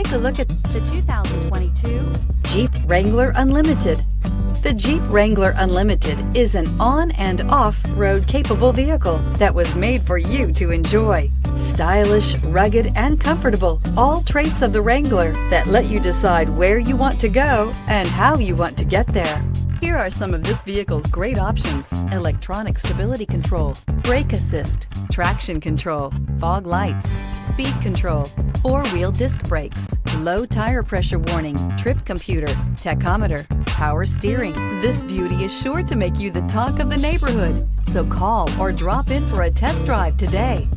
Take a look at the 2022 Jeep Wrangler Unlimited. The Jeep Wrangler Unlimited is an on- and off-road capable vehicle that was made for you to enjoy. Stylish, rugged, and comfortable, all traits of the Wrangler that let you decide where you want to go and how you want to get there. Here are some of this vehicle's great options: electronic stability control, brake assist, traction control, fog lights, speed control, four-wheel disc brakes, low tire pressure warning, trip computer, tachometer, power steering. This beauty is sure to make you the talk of the neighborhood. So call or drop in for a test drive today.